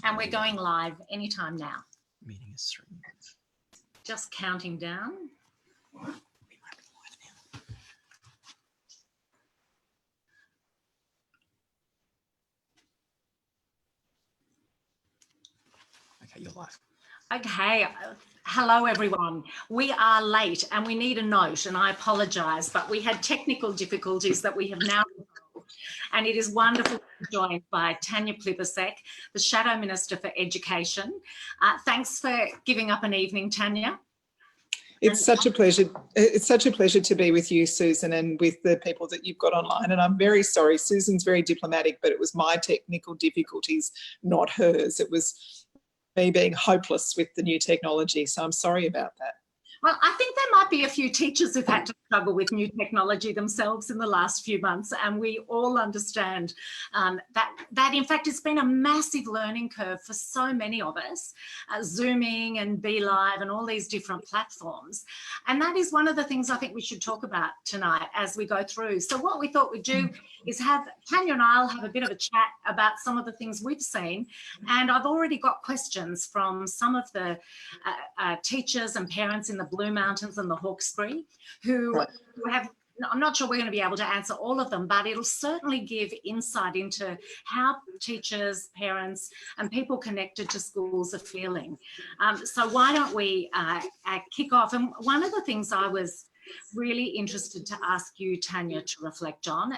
And we're going live anytime now. Meeting is 3 minutes. Just counting down. We might be live now. Okay, you're live. Okay, hello everyone. We are late and we need a note, and I apologise, but we had technical difficulties that we have now resolved. And it is wonderful to be joined by Tanya Plibersek, the Shadow Minister for Education. Thanks for giving up an evening, Tanya. It's such a pleasure. It's such a pleasure to be with you, Susan, and with the people that you've got online. And I'm very sorry. Susan's very diplomatic, but it was my technical difficulties, not hers. It was me being hopeless with the new technology. So I'm sorry about that. Well, I think there might be a few teachers who've had to struggle with new technology themselves in the last few months, and we all understand that in fact it's been a massive learning curve for so many of us, Zooming and Be Live and all these different platforms. And that is one of the things I think we should talk about tonight as we go through. So what we thought we'd do is have Tanya and I'll have a bit of a chat about some of the things we've seen, and I've already got questions from some of the teachers and parents in the Blue Mountains and the Hawkesbury who have, I'm not sure we're going to be able to answer all of them, but it'll certainly give insight into how teachers, parents and people connected to schools are feeling. So why don't we kick off? And one of the things I was really interested to ask you, Tanya, to reflect on,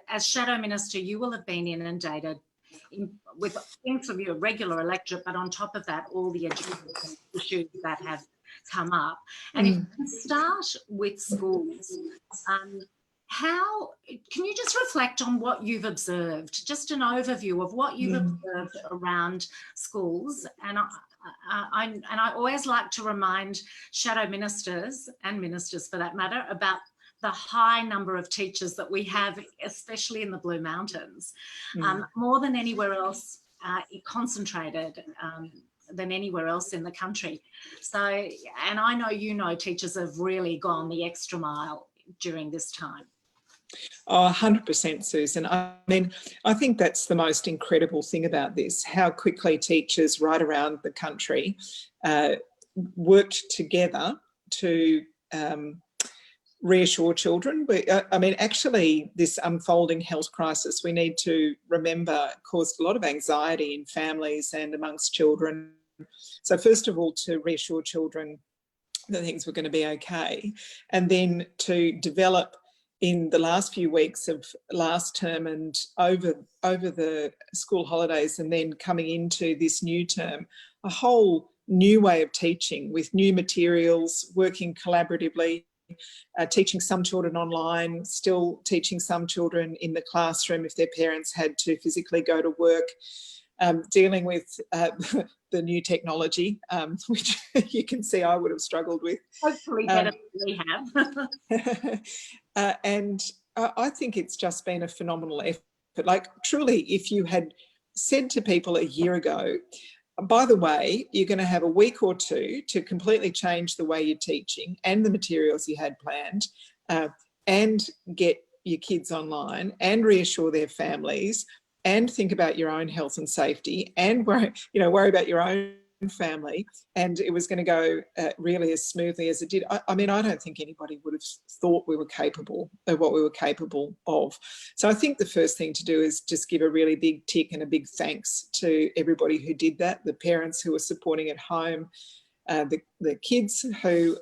as Shadow Minister, you will have been inundated with things from your regular electorate, but on top of that, all the education issues that have come up. And if we start with schools, how can you just reflect on what you've observed, just an overview of what you've observed around schools? And I always like to remind shadow ministers and ministers for that matter about the high number of teachers that we have, especially in the Blue Mountains, more than anywhere else, concentrated than anywhere else in the country. So, and I know, you know, teachers have really gone the extra mile during this time. Oh, 100%, Susan. I mean, I think that's the most incredible thing about this, how quickly teachers right around the country worked together to reassure children. But I mean, actually, this unfolding health crisis, we need to remember, caused a lot of anxiety in families and amongst children. So first of all, to reassure children that things were going to be okay, and then to develop in the last few weeks of last term and over the school holidays, and then coming into this new term, a whole new way of teaching with new materials, working collaboratively, teaching some children online, still teaching some children in the classroom if their parents had to physically go to work, dealing with the new technology, which you can see I would have struggled with. Hopefully better than we have. And I think it's just been a phenomenal effort. Like, truly, if you had said to people a year ago, by the way, you're going to have a week or two to completely change the way you're teaching and the materials you had planned, and get your kids online and reassure their families and think about your own health and safety and worry about your own family, and it was going to go really as smoothly as it did. I mean, I don't think anybody would have thought we were capable of what we were capable of. So I think the first thing to do is just give a really big tick and a big thanks to everybody who did that, the parents who were supporting at home, the kids who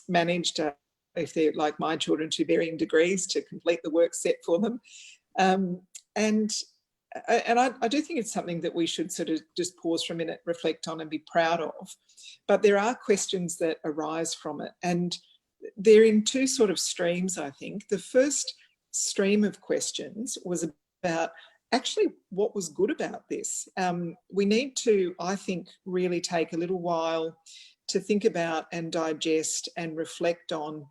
managed, if they're like my children, to varying degrees, to complete the work set for them. And I do think it's something that we should sort of just pause for a minute, reflect on and be proud of. But there are questions that arise from it, and they're in two sort of streams, I think. The first stream of questions was about actually what was good about this. We need to, I think, really take a little while to think about and digest and reflect on,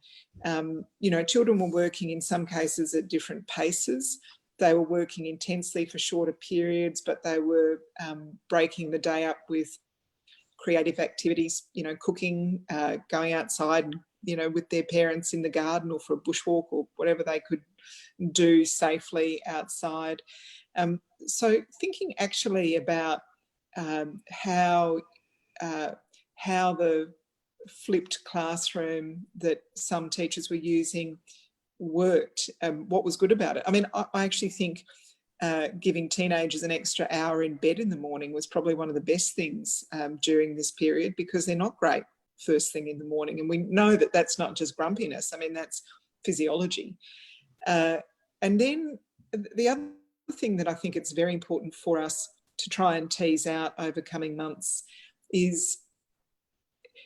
children were working in some cases at different paces. They were working intensely for shorter periods, but they were breaking the day up with creative activities, cooking, going outside, with their parents in the garden or for a bushwalk or whatever they could do safely outside. So thinking actually about how the flipped classroom that some teachers were using worked, what was good about it. I mean, I actually think giving teenagers an extra hour in bed in the morning was probably one of the best things during this period, because they're not great first thing in the morning. And we know that that's not just grumpiness. I mean, that's physiology. And then the other thing that I think it's very important for us to try and tease out over coming months is,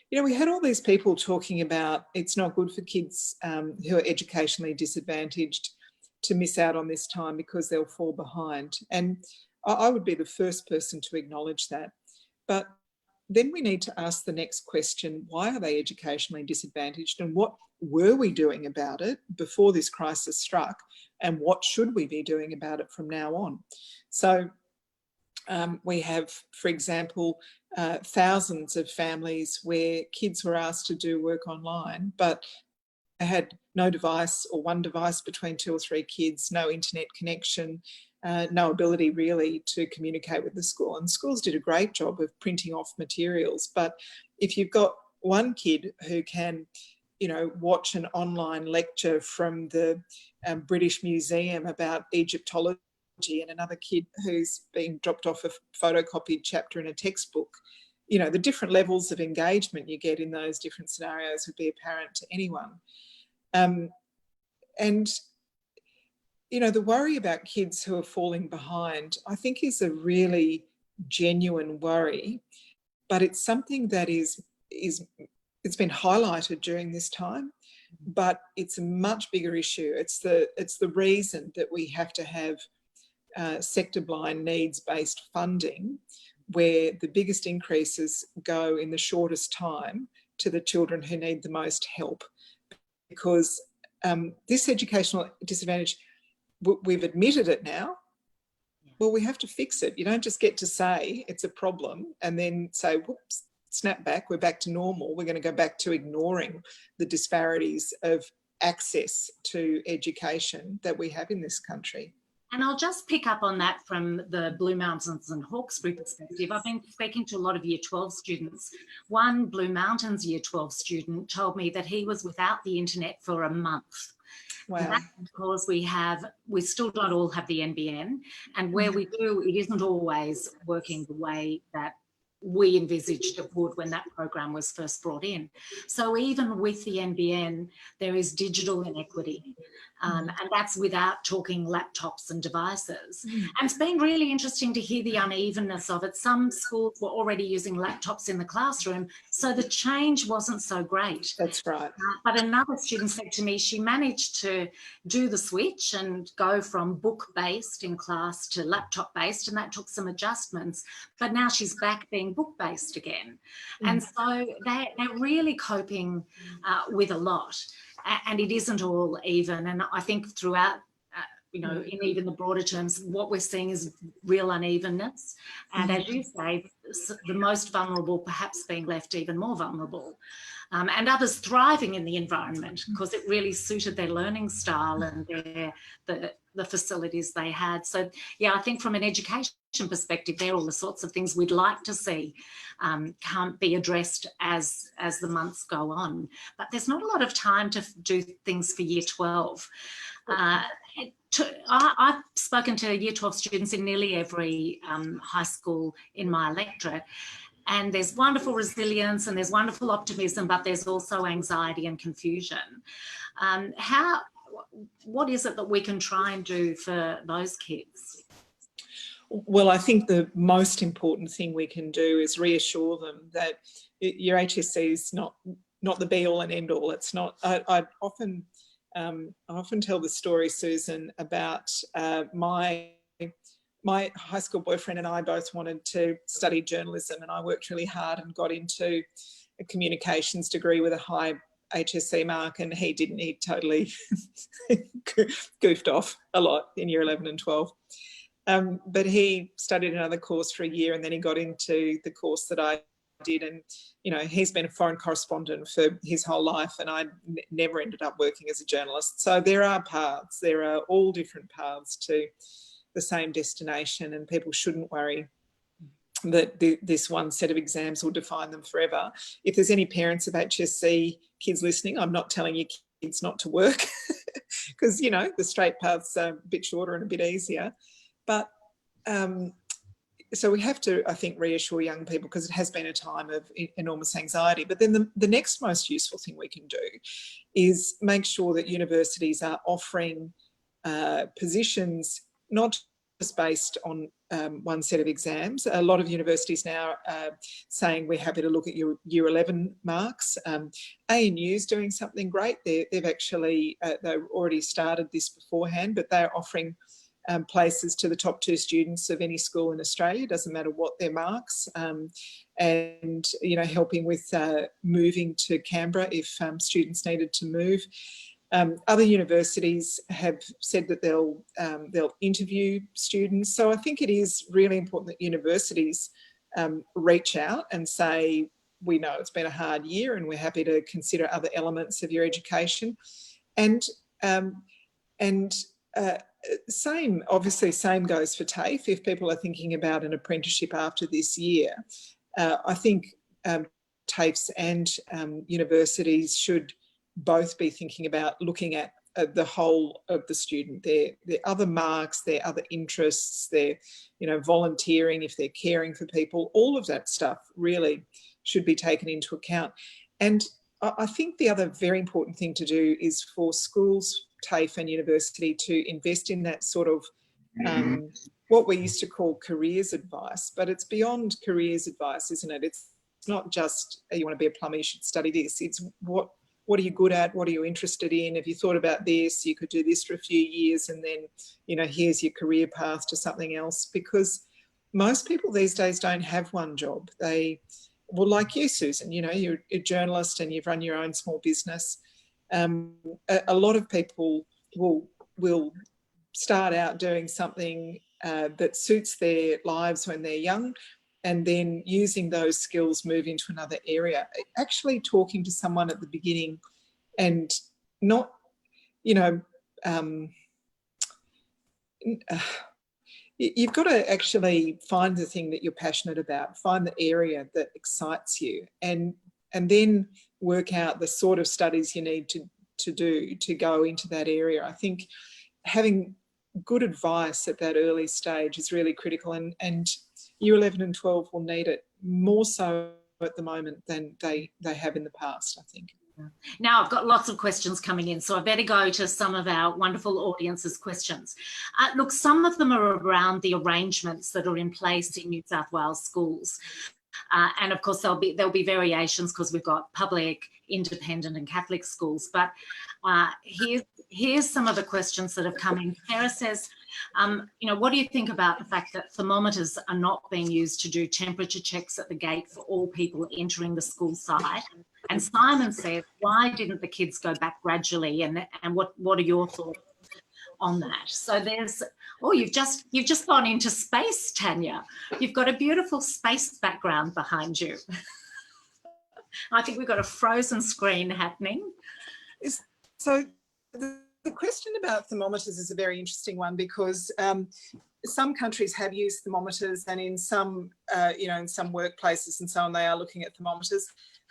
you know, we had all these people talking about it's not good for kids who are educationally disadvantaged to miss out on this time because they'll fall behind. And I would be the first person to acknowledge that. But then we need to ask the next question: why are they educationally disadvantaged, and what were we doing about it before this crisis struck, and what should we be doing about it from now on? So we have, for example, thousands of families where kids were asked to do work online, but they had no device or one device between 2 or 3 kids, no internet connection, no ability really to communicate with the school. And schools did a great job of printing off materials. But if you've got one kid who can, you know, watch an online lecture from the British Museum about Egyptology, and another kid who's being dropped off a photocopied chapter in a textbook, you know, the different levels of engagement you get in those different scenarios would be apparent to anyone. And, you know, the worry about kids who are falling behind, I think, is a really genuine worry, but it's something that it's been highlighted during this time, but it's a much bigger issue. It's the reason that we have to have sector-blind needs-based funding, where the biggest increases go in the shortest time to the children who need the most help. Because this educational disadvantage, we've admitted it now. Well, we have to fix it. You don't just get to say it's a problem and then say, whoops, snap back, we're back to normal. We're going to go back to ignoring the disparities of access to education that we have in this country. And I'll just pick up on that from the Blue Mountains and Hawkesbury perspective. I've been speaking to a lot of Year 12 students. One Blue Mountains Year 12 student told me that he was without the internet for a month. Wow. And that's because we still don't all have the NBN, and where we do, it isn't always working the way that we envisaged it would when that program was first brought in. So even with the NBN, there is digital inequity. And that's without talking laptops and devices. And it's been really interesting to hear the unevenness of it. Some schools were already using laptops in the classroom, so the change wasn't so great. That's right. But another student said to me she managed to do the switch and go from book-based in class to laptop-based, and that took some adjustments. But now she's back being book-based again. And so they're really coping with a lot. And it isn't all even. And I think throughout, you know, in even the broader terms, what we're seeing is real unevenness. And as you say, the most vulnerable perhaps being left even more vulnerable. And others thriving in the environment because it really suited their learning style and the facilities they had. So, yeah, I think from an education perspective, they're all the sorts of things we'd like to see can't be addressed as the months go on. But there's not a lot of time to do things for Year 12. I've spoken to Year 12 students in nearly every high school in my electorate, and there's wonderful resilience and there's wonderful optimism, but there's also anxiety and confusion. What is it that we can try and do for those kids? Well, I think the most important thing we can do is reassure them that your HSC is not the be all and end all. It's not. I often tell the story, Susan, about my high school boyfriend and I both wanted to study journalism, and I worked really hard and got into a communications degree with a high HSC mark, and he didn't. He totally goofed off a lot in year 11 and 12. But he studied another course for a year, and then he got into the course that I did. And, you know, he's been a foreign correspondent for his whole life, and I never ended up working as a journalist. So there are paths. There are all different paths to the same destination, and people shouldn't worry that this one set of exams will define them forever. If there's any parents of HSC kids listening, I'm not telling you kids not to work because, you know, the straight path's a bit shorter and a bit easier. But so we have to, I think, reassure young people because it has been a time of enormous anxiety. But then the next most useful thing we can do is make sure that universities are offering positions not just based on one set of exams. A lot of universities now are saying we're happy to look at your Year 11 marks. ANU's doing something great. They've actually, they've already started this beforehand, but they're offering places to the top 2 students of any school in Australia, doesn't matter what their marks, and, you know, helping with moving to Canberra if students needed to move. Other universities have said that they'll interview students. So I think it is really important that universities reach out and say, we know it's been a hard year and we're happy to consider other elements of your education. And same goes for TAFE. If people are thinking about an apprenticeship after this year, I think TAFEs and universities should both be thinking about looking at the whole of the student, their other marks, their other interests, their, you know, volunteering, if they're caring for people, all of that stuff really should be taken into account. And I think the other very important thing to do is for schools, TAFE and university to invest in that sort of what we used to call careers advice, but it's beyond careers advice, isn't it? It's not just, you want to be a plumber, you should study this. It's what are you good at? What are you interested in? Have you thought about this? You could do this for a few years and then, you know, here's your career path to something else. Because most people these days don't have one job. Well, like you, Susan, you know, you're a journalist and you've run your own small business. A lot of people will start out doing something that suits their lives when they're young, and then using those skills move into another area. Actually talking to someone at the beginning and not, you know, you've got to actually find the thing that you're passionate about, find the area that excites you, and then work out the sort of studies you need to do to go into that area. I think having good advice at that early stage is really critical, and Year 11 and 12 will need it more so at the moment than they have in the past, I think. Now I've got lots of questions coming in, so I better go to some of our wonderful audience's questions. Look, some of them are around the arrangements that are in place in New South Wales schools. And of course there'll be variations because we've got public, independent and Catholic schools. But here's some of the questions that have come in. Sarah says, you know, what do you think about the fact that thermometers are not being used to do temperature checks at the gate for all people entering the school site? And Simon says, why didn't the kids go back gradually? And what are your thoughts on that? So there's, oh, you've just gone into space, Tanya. You've got a beautiful space background behind you. I think we've got a frozen screen happening. So the question about thermometers is a very interesting one because some countries have used thermometers, and in some, you know, in some workplaces and so on, they are looking at thermometers.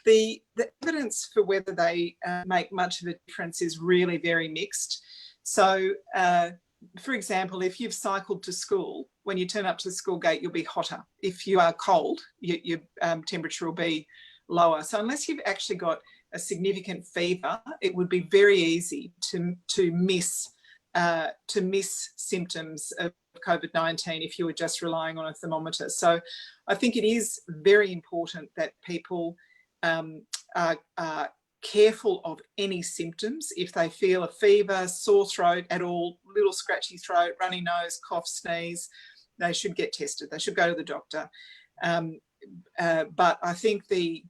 The evidence for whether they make much of a difference is really very mixed. So, for example, if you've cycled to school, when you turn up to the school gate, you'll be hotter. If you are cold, your temperature will be lower. So unless you've actually got a significant fever, it would be very easy to miss symptoms of COVID-19 if you were just relying on a thermometer. So I think it is very important that people are careful of any symptoms. If they feel a fever, sore throat at all, little scratchy throat, runny nose, cough, sneeze, they should get tested. They should go to the doctor. But I think the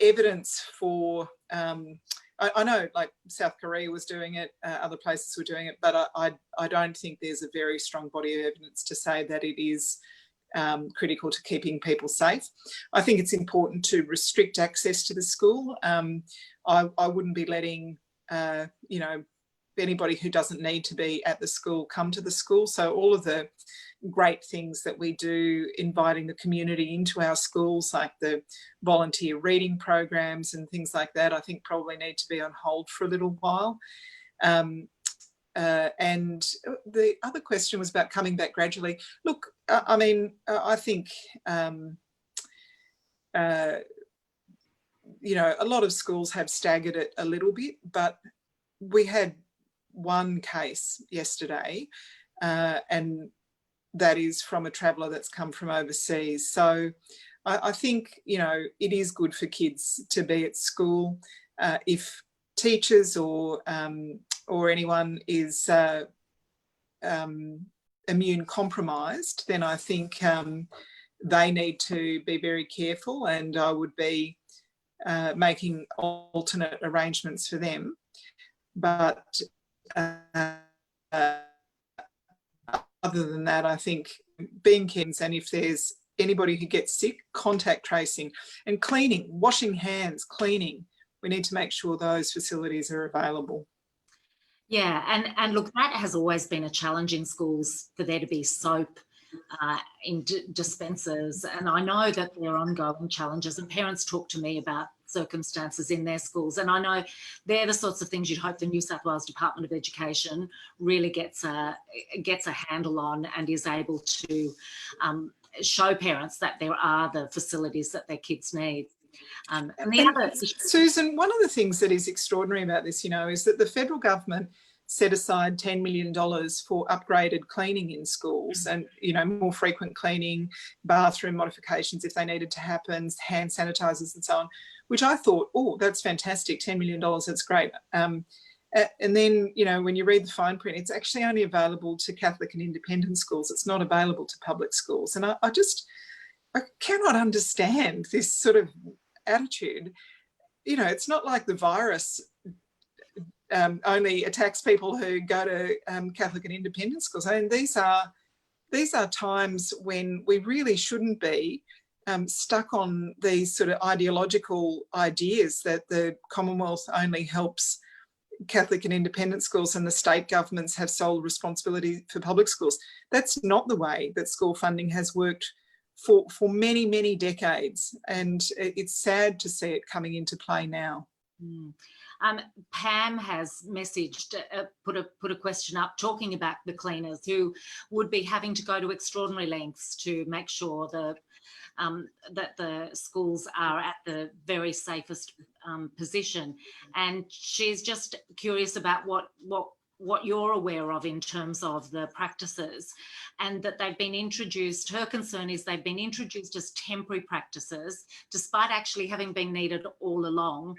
evidence for, I know like South Korea was doing it, other places were doing it, but I don't think there's a very strong body of evidence to say that it is critical to keeping people safe. I think it's important to restrict access to the school. I wouldn't be letting, you know, anybody who doesn't need to be at the school come to the school. So all of the great things that we do, inviting the community into our schools, like the volunteer reading programs and things like that, I think probably need to be on hold for a little while. And the other question was about coming back gradually. Look, I mean, I think, you know, a lot of schools have staggered it a little bit, but we had one case yesterday, and that is from a traveller that's come from overseas. So I think, you know, it is good for kids to be at school. If teachers or anyone is immune compromised, then I think they need to be very careful, and I would be making alternate arrangements for them. But other than that, I think being kids, and if there's anybody who gets sick, contact tracing and cleaning, washing hands, cleaning. We need to make sure those facilities are available. Yeah, and look, that has always been a challenge in schools, for there to be soap in dispensers. And I know that there are ongoing challenges, and parents talk to me about circumstances in their schools. And I know they're the sorts of things you'd hope the New South Wales Department of Education really gets a handle on, and is able to show parents that there are the facilities that their kids need. And the other, Susan, one of the things that is extraordinary about this, you know, is that the federal government set aside $10 million for upgraded cleaning in schools, and, you know, more frequent cleaning, bathroom modifications if they needed to happen, hand sanitizers and so on, which I thought, oh, that's fantastic, $10 million, that's great. And then, you know, when you read the fine print, it's actually only available to Catholic and independent schools. It's not available to public schools. And I cannot understand this sort of attitude. You know, it's not like the virus only attacks people who go to Catholic and independent schools. I mean, these are times when we really shouldn't be stuck on these sort of ideological ideas that the Commonwealth only helps Catholic and independent schools and the state governments have sole responsibility for public schools. That's not the way that school funding has worked for many, many decades, and it's sad to see it coming into play now. Pam has messaged, put a question up talking about the cleaners who would be having to go to extraordinary lengths to make sure that the schools are at the very safest position. And she's just curious about what you're aware of in terms of the practices, and that they've been introduced. Her concern is they've been introduced as temporary practices, despite actually having been needed all along,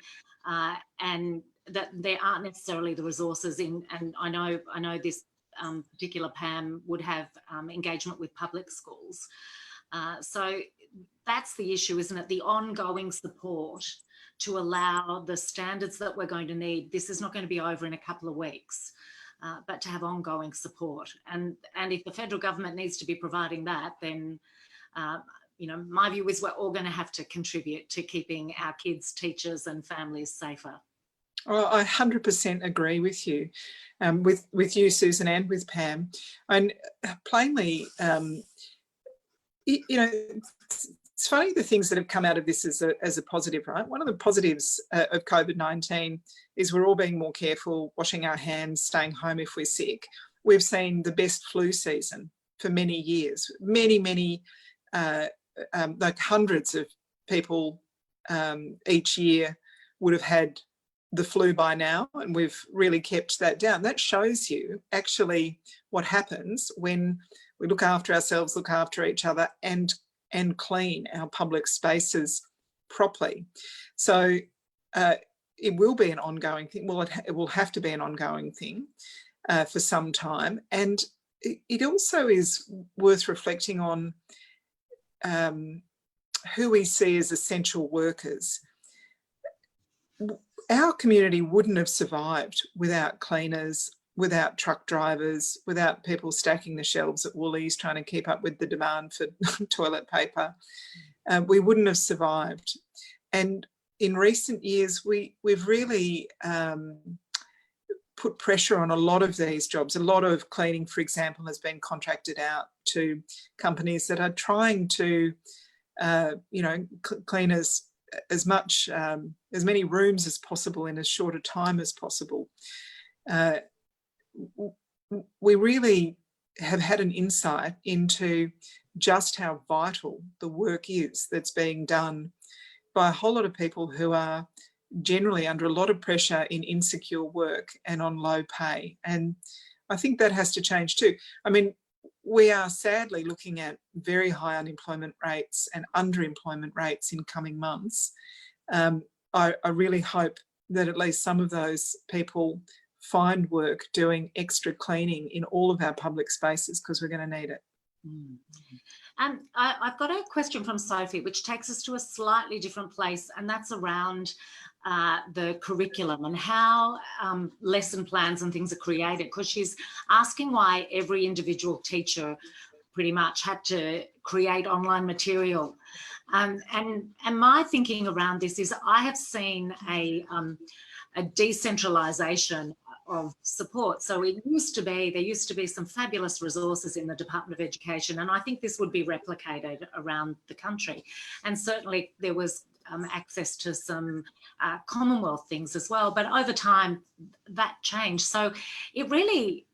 and that there aren't necessarily the resources in. And I know this particular Pam would have engagement with public schools. So that's the issue, isn't it? The ongoing support to allow the standards that we're going to need. This is not going to be over in a couple of weeks, but to have ongoing support. And if the federal government needs to be providing that, then, you know, my view is we're all going to have to contribute to keeping our kids, teachers and families safer. Well, I 100% agree with you, with you, Susan, and with Pam. And plainly, you know, it's funny the things that have come out of this as a positive, right? One of the positives of COVID-19 is we're all being more careful, washing our hands, staying home if we're sick. We've seen the best flu season for many years. Many, like hundreds of people each year would have had the flu by now, and we've really kept that down. That shows you actually what happens when we look after ourselves, look after each other, and clean our public spaces properly. So it will be an ongoing thing. Well, it will have to be an ongoing thing for some time. And it also is worth reflecting on who we see as essential workers. Our community wouldn't have survived without cleaners, without truck drivers, without people stacking the shelves at Woolies trying to keep up with the demand for toilet paper. We wouldn't have survived. And in recent years, we've really put pressure on a lot of these jobs. A lot of cleaning, for example, has been contracted out to companies that are trying to, clean as many rooms as possible in as short a time as possible. We really have had an insight into just how vital the work is that's being done by a whole lot of people who are generally under a lot of pressure in insecure work and on low pay. And I think that has to change too. I mean, we are sadly looking at very high unemployment rates and underemployment rates in coming months. I really hope that at least some of those people find work doing extra cleaning in all of our public spaces, because we're going to need it. I've got a question from Sophie, which takes us to a slightly different place, and that's around the curriculum and how lesson plans and things are created, because she's asking why every individual teacher pretty much had to create online material. And my thinking around this is I have seen a decentralisation of support. So there used to be some fabulous resources in the Department of Education, and I think this would be replicated around the country. And certainly there was access to some Commonwealth things as well, but over time that changed. So it really,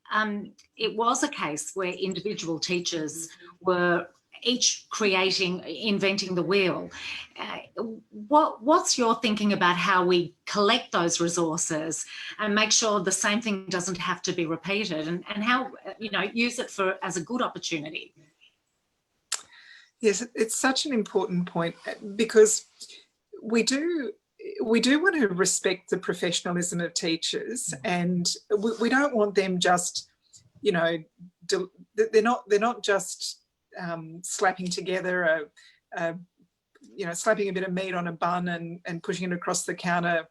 it was a case where individual teachers were each inventing the wheel. What's your thinking about how we collect those resources and make sure the same thing doesn't have to be repeated, and how, use it as a good opportunity? Yes, it's such an important point, because we do want to respect the professionalism of teachers, and we don't want them just, they're not just slapping together slapping a bit of meat on a bun and pushing it across the counter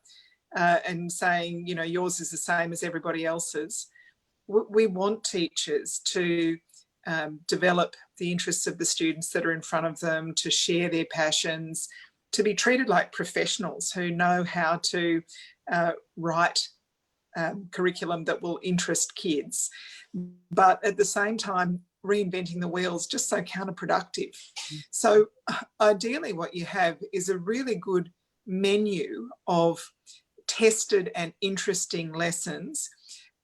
and saying, yours is the same as everybody else's. We want teachers to develop the interests of the students that are in front of them, to share their passions, to be treated like professionals who know how to write curriculum that will interest kids. But at the same time, reinventing the wheel is just so counterproductive. So ideally what you have is a really good menu of tested and interesting lessons.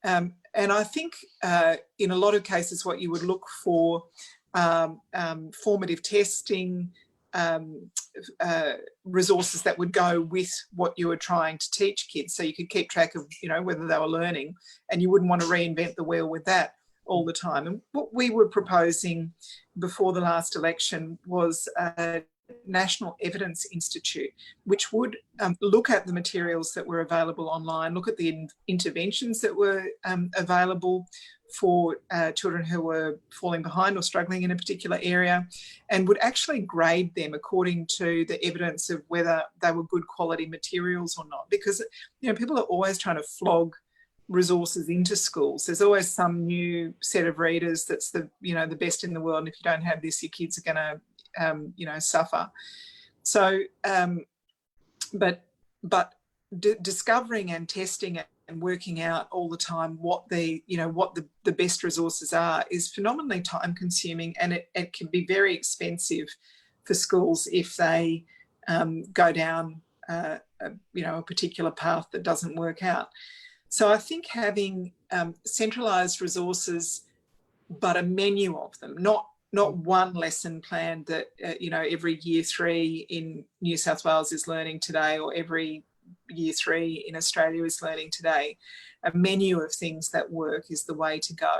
And I think in a lot of cases what you would look for, formative testing, resources that would go with what you were trying to teach kids, so you could keep track of whether they were learning, and you wouldn't want to reinvent the wheel with that all the time. And what we were proposing before the last election was a National Evidence Institute, which would look at the materials that were available online, look at the interventions that were available for children who were falling behind or struggling in a particular area, and would actually grade them according to the evidence of whether they were good quality materials or not. Because people are always trying to flog resources into schools. There's always some new set of readers that's the best in the world, and if you don't have this, your kids are going to suffer. So but discovering and testing and working out all the time what the best resources are is phenomenally time consuming, and it can be very expensive for schools if they go down a particular path that doesn't work out. So I think having centralised resources, but a menu of them, not one lesson plan that every year 3 in New South Wales is learning today, or every year 3 in Australia is learning today. A menu of things that work is the way to go,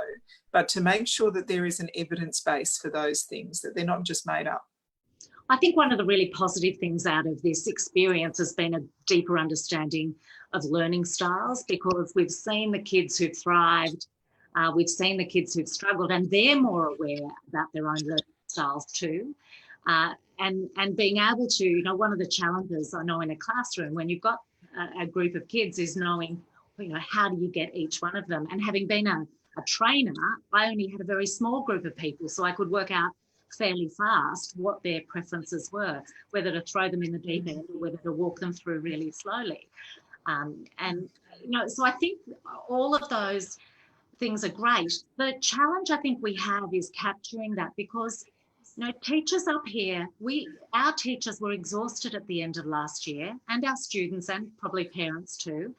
but to make sure that there is an evidence base for those things, that they're not just made up. I think one of the really positive things out of this experience has been a deeper understanding of learning styles, because we've seen the kids who've thrived, we've seen the kids who've struggled, and they're more aware about their own learning styles too. And being able to, one of the challenges I know in a classroom when you've got a group of kids is knowing, how do you get each one of them? And having been a trainer, I only had a very small group of people, so I could work out fairly fast what their preferences were, whether to throw them in the deep end or whether to walk them through really slowly. And, you know, so I think all of those things are great. The challenge I think we have is capturing that, because, you know, teachers up here, our teachers were exhausted at the end of last year, and our students and probably parents too.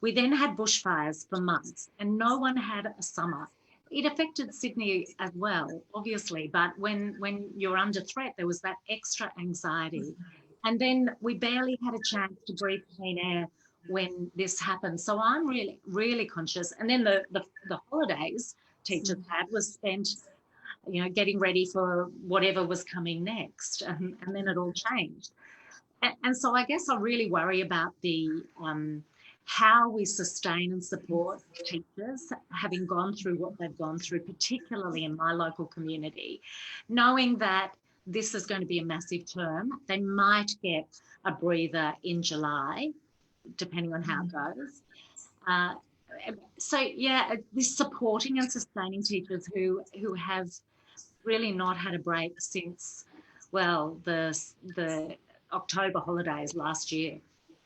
We then had bushfires for months and no one had a summer. It affected Sydney as well, obviously, but when you're under threat, there was that extra anxiety. And then we barely had a chance to breathe clean air when this happened. So I'm really, really conscious. And then the holidays teachers had was spent, you know, getting ready for whatever was coming next. And then it all changed. And so I guess I really worry about the how we sustain and support teachers having gone through what they've gone through, particularly in my local community, knowing that this is going to be a massive term. They might get a breather in July, depending on how it goes. So yeah, this supporting and sustaining teachers who have really not had a break since, well, the October holidays last year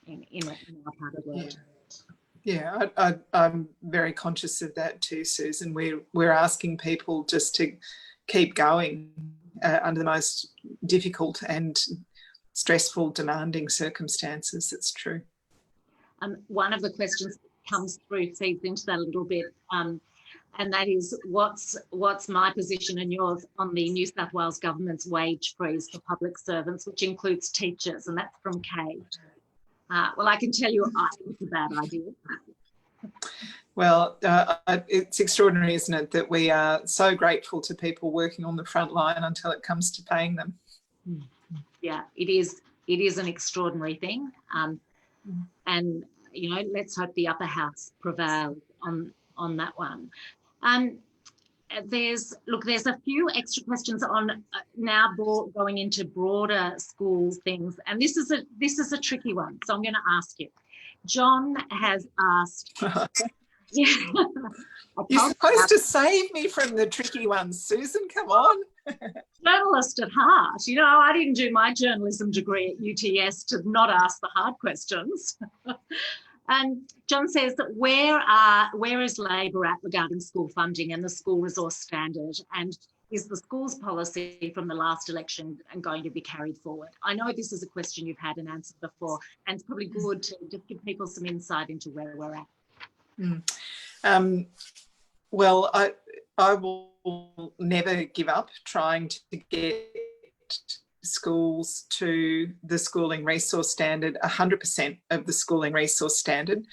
in our part of the world. Yeah, I'm very conscious of that too, Susan. We're asking people just to keep going under the most difficult and stressful, demanding circumstances. It's true. One of the questions that comes through feeds into that a little bit, and that is, what's my position and yours on the New South Wales government's wage freeze for public servants, which includes teachers, and that's from Kay. Well, I can tell you I think it's a bad idea. Well, it's extraordinary, isn't it, that we are so grateful to people working on the front line until it comes to paying them. Yeah, it is an extraordinary thing. And, you know, let's hope the upper house prevails on that one. There's a few extra questions on now going into broader school things, and this is a tricky one, so I'm going to ask you. John has asked. Yeah, you're supposed to save me from the tricky ones, Susan. Come on. Journalist at heart. You know, I didn't do my journalism degree at UTS to not ask the hard questions. And John says that where is Labor at regarding school funding and the school resource standard, and is the schools policy from the last election going to be carried forward? I know this is a question you've had and answered before, and it's probably good to just give people some insight into where we're at. Well, I will never give up trying to get schools to the schooling resource standard, 100% of the schooling resource standard.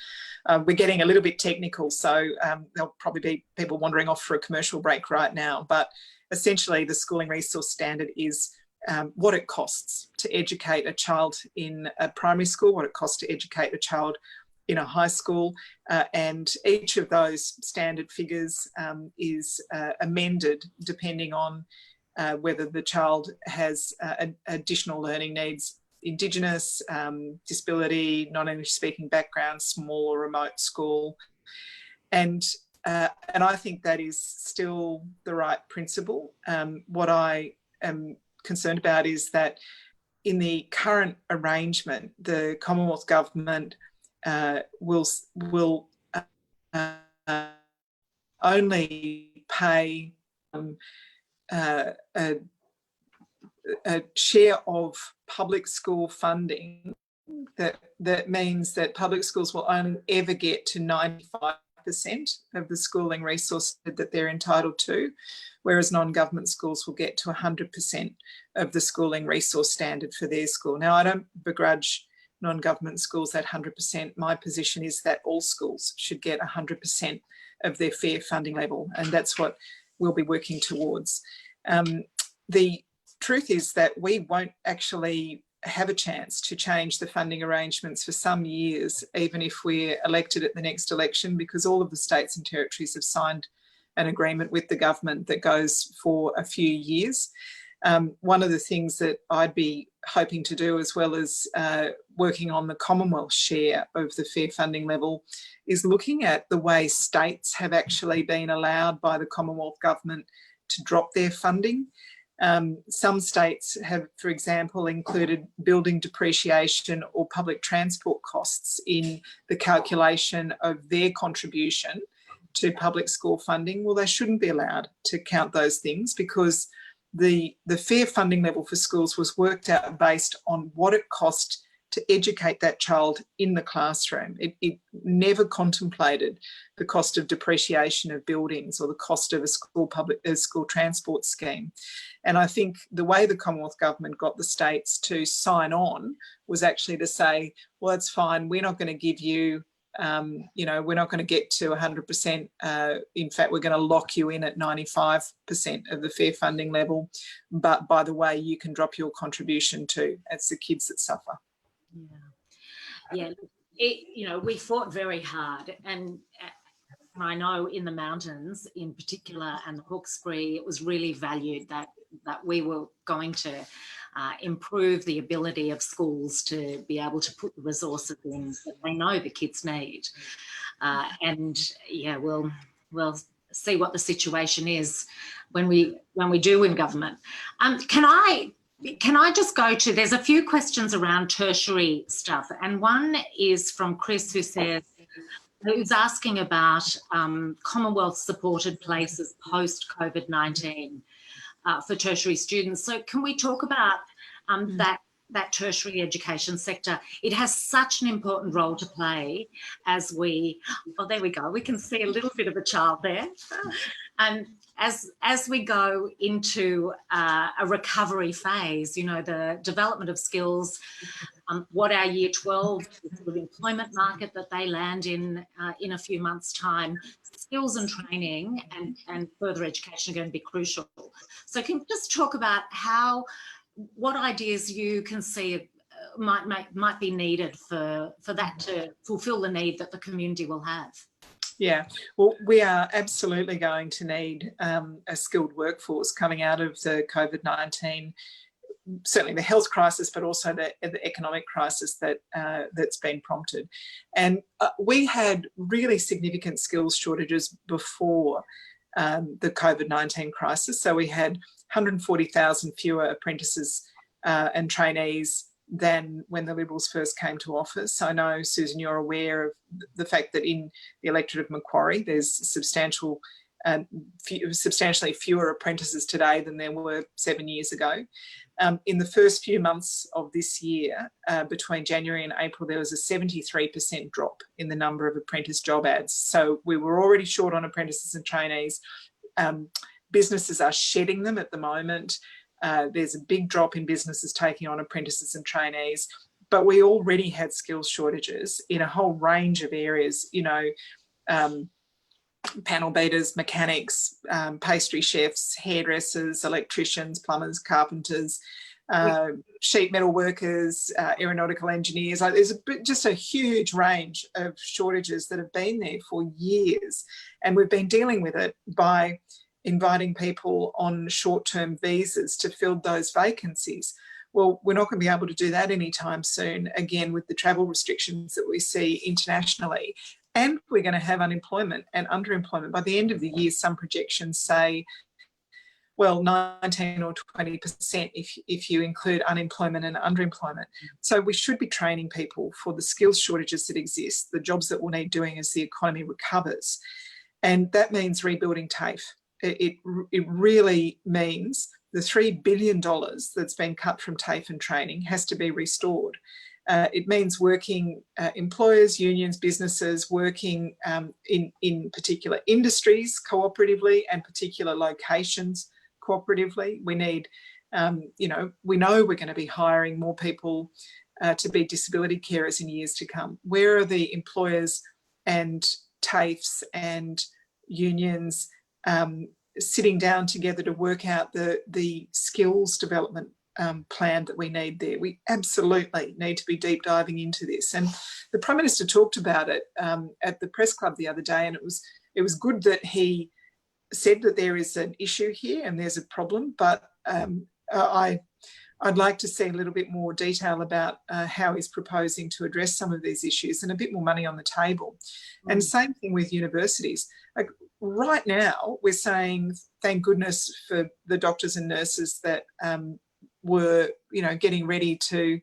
We're getting a little bit technical, so there'll probably be people wandering off for a commercial break right now, but essentially the schooling resource standard is what it costs to educate a child in a primary school, what it costs to educate a child in a high school, and each of those standard figures is amended depending on whether the child has additional learning needs, Indigenous, disability, non-English speaking background, small or remote school. And I think that is still the right principle. What I am concerned about is that in the current arrangement, the Commonwealth Government will only pay a share of public school funding that means that public schools will only ever get to 95% of the schooling resource that they're entitled to, whereas non-government schools will get to 100% of the schooling resource standard for their school. Now, I don't begrudge non-government schools that 100%. My position is that all schools should get 100% of their fair funding level, and that's what we'll be working towards. The truth is that we won't actually have a chance to change the funding arrangements for some years, even if we're elected at the next election, because all of the states and territories have signed an agreement with the government that goes for a few years. One of the things that I'd be hoping to do, as well as working on the Commonwealth share of the fair funding level, is looking at the way states have actually been allowed by the Commonwealth Government to drop their funding. Some states have, for example, included building depreciation or public transport costs in the calculation of their contribution to public school funding. Well, they shouldn't be allowed to count those things, because the fair funding level for schools was worked out based on what it cost to educate that child in the classroom. It never contemplated the cost of depreciation of buildings or the cost of a school transport scheme. And I think the way the Commonwealth Government got the states to sign on was actually to say, well, that's fine, we're not going to give you, we're not going to get to 100%. In fact, we're going to lock you in at 95% of the fair funding level. But by the way, you can drop your contribution too. It's the kids that suffer. Yeah. We fought very hard, and I know in the mountains in particular and the Hawkesbury, it was really valued that we were going to improve the ability of schools to be able to put the resources in that they know the kids need. We'll see what the situation is when we do in government. Can I just go to, there's a few questions around tertiary stuff, and one is from Chris who's asking about Commonwealth supported places post COVID-19 for tertiary students. So can we talk about that tertiary education sector? It has such an important role to play as there we go. We can see a little bit of a child there. And as we go into a recovery phase, the development of skills, what our year 12 sort of employment market that they land in a few months' time, skills and training and further education are going to be crucial. So can you just talk about what ideas you can see might be needed for that to fulfil the need that the community will have? Yeah, well, we are absolutely going to need a skilled workforce coming out of the COVID-19, certainly the health crisis, but also the economic crisis that's been prompted. And we had really significant skills shortages before the COVID-19 crisis. So we had 140,000 fewer apprentices and trainees than when the Liberals first came to office. I know, Susan, you're aware of the fact that in the electorate of Macquarie, there's substantially fewer apprentices today than there were 7 years ago. In the first few months of this year, between January and April, there was a 73% drop in the number of apprentice job ads. So we were already short on apprentices and trainees. Businesses are shedding them at the moment. There's a big drop in businesses taking on apprentices and trainees, but we already had skills shortages in a whole range of areas, panel beaters, mechanics, pastry chefs, hairdressers, electricians, plumbers, carpenters, sheet metal workers, aeronautical engineers. There's just a huge range of shortages that have been there for years, and we've been dealing with it by inviting people on short-term visas to fill those vacancies. Well, we're not going to be able to do that anytime soon, again, with the travel restrictions that we see internationally. And we're going to have unemployment and underemployment. By the end of the year, some projections say, well, 19 or 20% if you include unemployment and underemployment. So we should be training people for the skills shortages that exist, the jobs that we'll need doing as the economy recovers. And that means rebuilding TAFE. It really means the $3 billion that's been cut from TAFE and training has to be restored. It means working employers, unions, businesses, working in particular industries cooperatively and particular locations cooperatively. We need, we know we're going to be hiring more people to be disability carers in years to come. Where are the employers and TAFEs and unions sitting down together to work out the skills development plan that we need there? We absolutely need to be deep diving into this. And the Prime Minister talked about it at the press club the other day, and it was good that he said that there is an issue here and there's a problem, but I'd like to see a little bit more detail about how he's proposing to address some of these issues and a bit more money on the table. And same thing with universities. Like, right now we're saying thank goodness for the doctors and nurses that were, getting ready to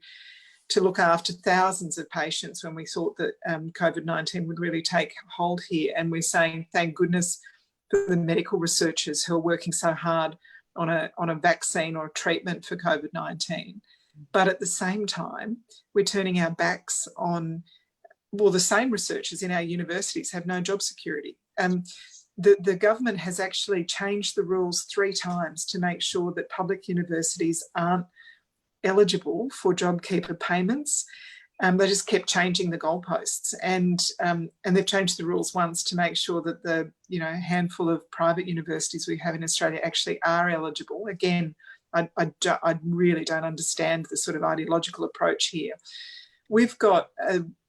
look after thousands of patients when we thought that COVID-19 would really take hold here. And we're saying thank goodness for the medical researchers who are working so hard on a vaccine or a treatment for COVID-19. But at the same time, we're turning our backs on, well, the same researchers in our universities have no job security. The government has actually changed the rules 3 times to make sure that public universities aren't eligible for JobKeeper payments. They just kept changing the goalposts, and they've changed the rules once to make sure that the handful of private universities we have in Australia actually are eligible. Again, I really don't understand the sort of ideological approach here. We've got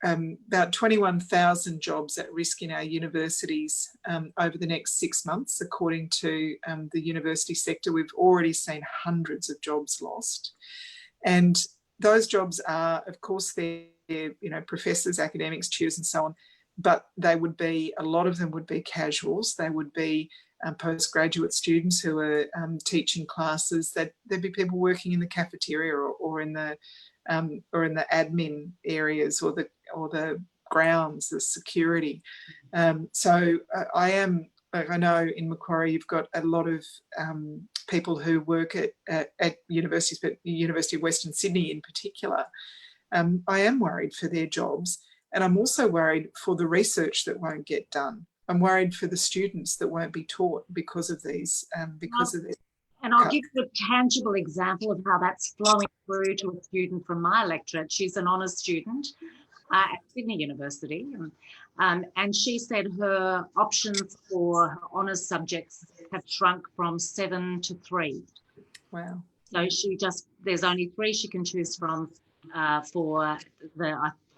about 21,000 jobs at risk in our universities over the next 6 months, according to the university sector. We've already seen hundreds of jobs lost. And those jobs are, of course, they're, professors, academics, tutors and so on, but they would be, a lot of them would be casuals. They would be postgraduate students who are teaching classes. There'd be people working in the cafeteria or in the admin areas or the grounds, the security. So I know in Macquarie you've got a lot of people who work at universities, but the University of Western Sydney in particular. I am worried for their jobs, and I'm also worried for the research that won't get done. I'm worried for the students that won't be taught because of these, because of this. And I'll give you a tangible example of how that's flowing through to a student from my electorate. She's an honours student at Sydney University. And she said her options for honours subjects have shrunk from 7 to 3. Wow. So there's only 3 she can choose from for I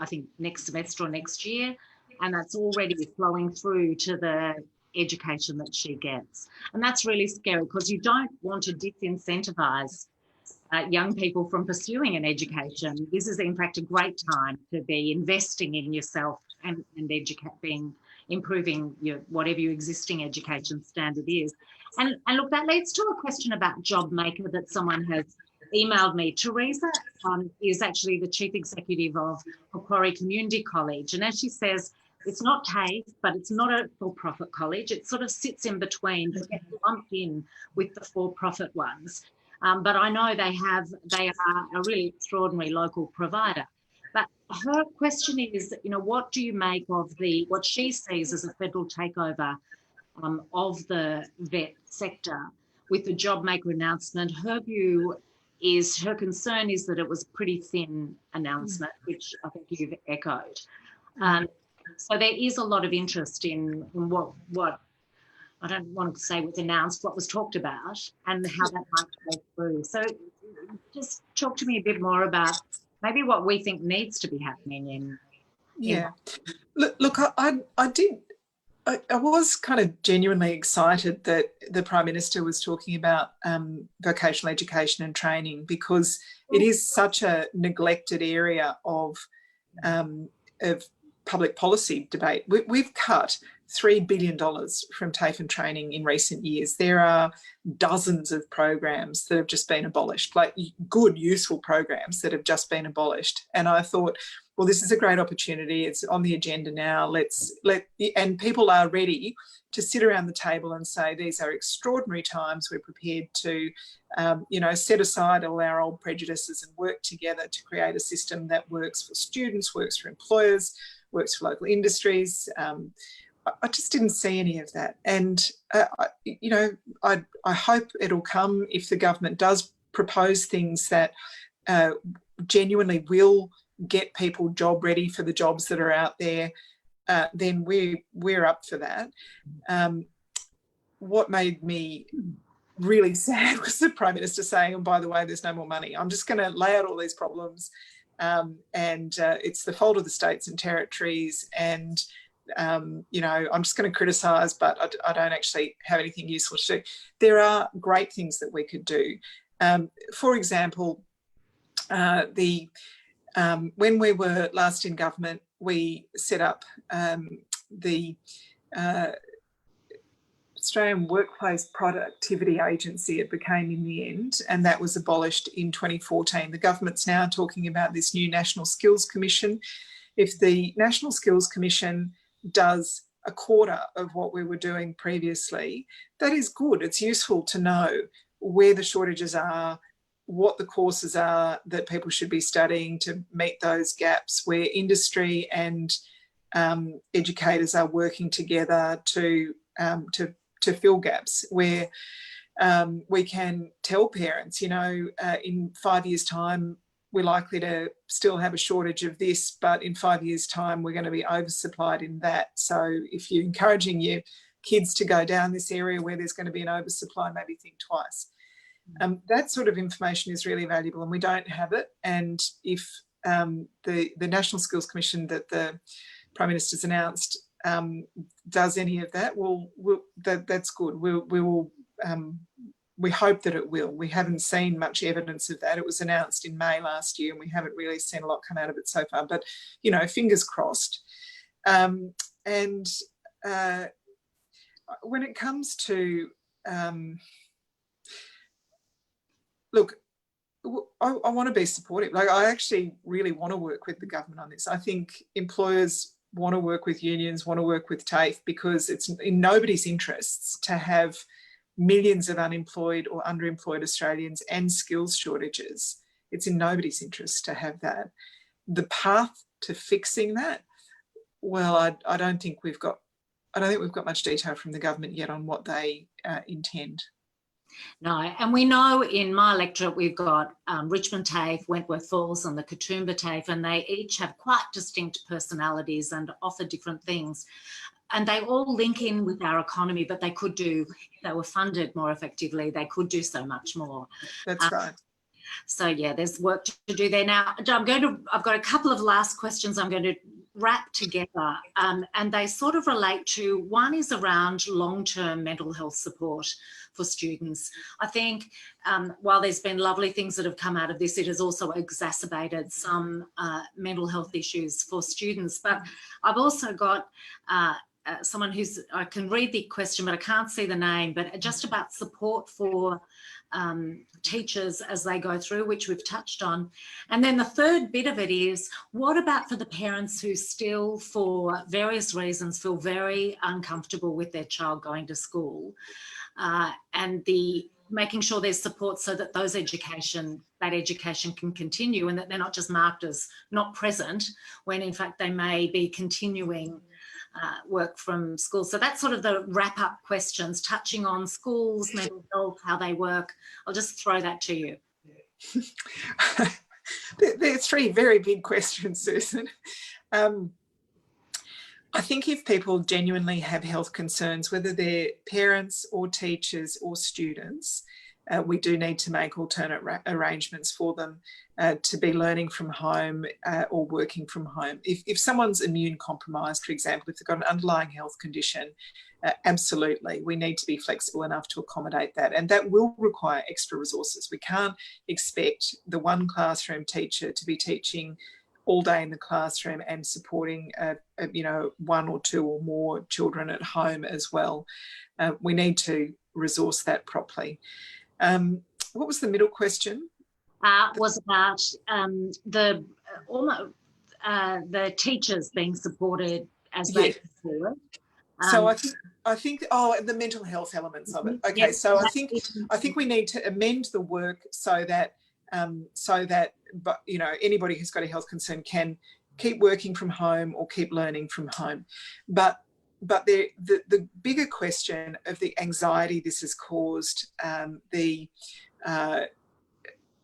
think next semester or next year. And that's already flowing through to the education that she gets. And that's really scary, because you don't want to disincentivise young people from pursuing an education. This is in fact a great time to be investing in yourself and improving whatever your existing education standard is. And look, that leads to a question about JobMaker that someone has emailed me. Teresa is actually the chief executive of Macquarie Community College, and as she says, it's not TAFE, but it's not a for-profit college. It sort of sits in between, but gets lumped in with the for-profit ones. But I know they are a really extraordinary local provider. But her question is, what do you make of what she sees as a federal takeover of the vet sector with the JobMaker announcement? Her concern is that it was a pretty thin announcement, which I think you've echoed. So there is a lot of interest in what I don't want to say was announced, what was talked about, and how that might go through. So just talk to me a bit more about maybe what we think needs to be happening in. Yeah. Look, I was kind of genuinely excited that the Prime Minister was talking about vocational education and training, because it is such a neglected area of public policy debate. We've cut $3 billion from TAFE and training in recent years. There are dozens of programs that have just been abolished, like good, useful programs that have just been abolished. And I thought, well, this is a great opportunity. It's on the agenda now. And people are ready to sit around the table and say, these are extraordinary times. We're prepared to, set aside all our old prejudices and work together to create a system that works for students, works for employers, works for local industries. I just didn't see any of that. And, I hope it'll come if the government does propose things that genuinely will get people job ready for the jobs that are out there. Then we're up for that. What made me really sad was the Prime Minister saying, and by the way, there's no more money. I'm just going to lay out all these problems, and it's the fault of the states and territories, and I'm just going to criticise, but I don't actually have anything useful to do. There are great things that we could do. For example, when we were last in government, we set up the Australian Workplace Productivity Agency, it became in the end, and that was abolished in 2014. The government's now talking about this new National Skills Commission. If the National Skills Commission does a quarter of what we were doing previously, that is good. It's useful to know where the shortages are, what the courses are that people should be studying to meet those gaps, where industry and educators are working together to fill gaps, where we can tell parents, in 5 years' time, we're likely to still have a shortage of this, but in 5 years' time, we're going to be oversupplied in that. So if you're encouraging your kids to go down this area where there's going to be an oversupply, maybe think twice. That sort of information is really valuable, and we don't have it. And if the National Skills Commission that the Prime Minister's announced does any of that, that's good. We hope that it will. We haven't seen much evidence of that. It was announced in May last year, and we haven't really seen a lot come out of it so far. But, fingers crossed. And when it comes to, look, I want to be supportive. Like, I actually really want to work with the government on this. I think employers want to work with unions, want to work with TAFE, because it's in nobody's interests to have millions of unemployed or underemployed Australians and skills shortages. It's in nobody's interest to have that. The path to fixing that, well, I don't think we've got much detail from the government yet on what they intend. No, and we know in my electorate we've got Richmond TAFE, Wentworth Falls and the Katoomba TAFE, and they each have quite distinct personalities and offer different things. And they all link in with our economy, but they could do, if they were funded more effectively, they could do so much more. That's right. So, yeah, there's work to do there. Now, I've got a couple of last questions I'm going to wrap together, and they sort of relate to, one is around long-term mental health support for students. I think while there's been lovely things that have come out of this, it has also exacerbated some mental health issues for students. But I've also got someone I can read the question, but I can't see the name, but just about support for teachers as they go through, which we've touched on. And then the third bit of it is, what about for the parents who still, for various reasons, feel very uncomfortable with their child going to school, and making sure there's support so that that education can continue, and that they're not just marked as not present when in fact they may be continuing work from school. So that's sort of the wrap-up questions, touching on schools, mental health, how they work. I'll just throw that to you. There are three very big questions, Susan. I think if people genuinely have health concerns, whether they're parents or teachers or students, we do need to make alternate arrangements for them to be learning from home or working from home. If someone's immune compromised, for example, if they've got an underlying health condition, absolutely, we need to be flexible enough to accommodate that. And that will require extra resources. We can't expect the one classroom teacher to be teaching all day in the classroom and supporting one or two or more children at home as well. We need to resource that properly. What was the middle question? Was about the teachers being supported as they go forward. So I think the mental health elements of it. Okay, yes, so I think we need to amend the work so that anybody who's got a health concern can keep working from home or keep learning from home. But the bigger question of the anxiety this has caused, the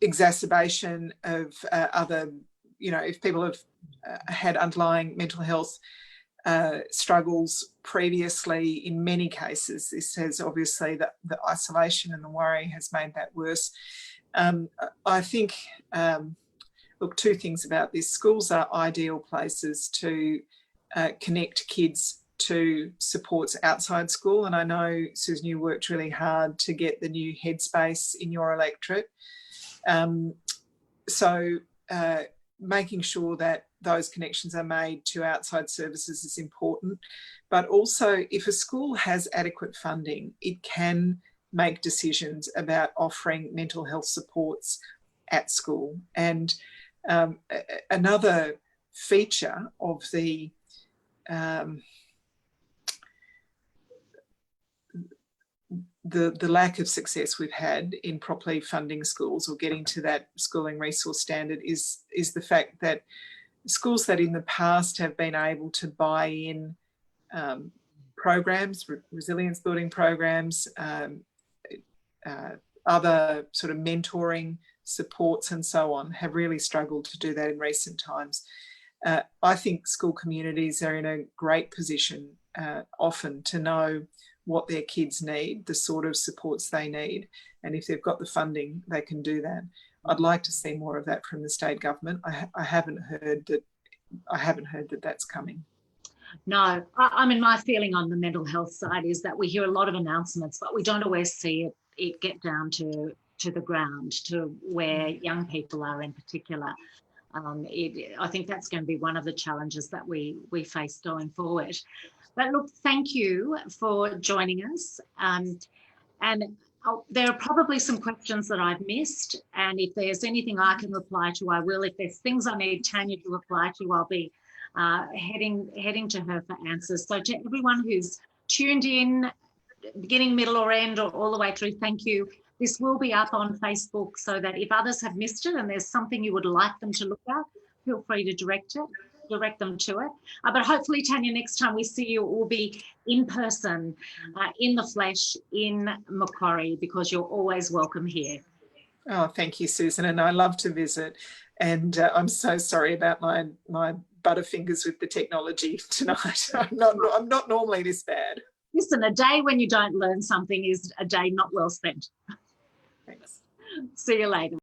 exacerbation of other, if people have had underlying mental health struggles previously, in many cases, this has obviously the isolation and the worry has made that worse. I think, look, two things about this. Schools are ideal places to connect kids to supports outside school. And I know, Susan, you worked really hard to get the new headspace in your electorate. So making sure that those connections are made to outside services is important. But also, if a school has adequate funding, it can make decisions about offering mental health supports at school. And another feature of the lack of success we've had in properly funding schools or getting to that schooling resource standard is the fact that schools that in the past have been able to buy in programs, resilience building programs, other sort of mentoring supports and so on, have really struggled to do that in recent times. I think school communities are in a great position often to know what their kids need, the sort of supports they need, and if they've got the funding, they can do that. I'd like to see more of that from the state government. I haven't heard that that's coming. No, I mean, my feeling on the mental health side is that we hear a lot of announcements, but we don't always see it get down to the ground, to where young people are in particular. I think that's going to be one of the challenges that we face going forward. But look, thank you for joining us. And there are probably some questions that I've missed. And if there's anything I can reply to, I will. If there's things I need Tanya to reply to, I'll be heading to her for answers. So to everyone who's tuned in, beginning, middle or end, or all the way through, thank you. This will be up on Facebook so that if others have missed it and there's something you would like them to look at, feel free to direct them to it. But hopefully, Tanya, next time we see you, it will be in person, in the flesh, in Macquarie, because you're always welcome here. Oh, thank you, Susan. And I love to visit. And I'm so sorry about my butterfingers with the technology tonight. I'm not normally this bad. Listen, a day when you don't learn something is a day not well spent. Thanks. See you later.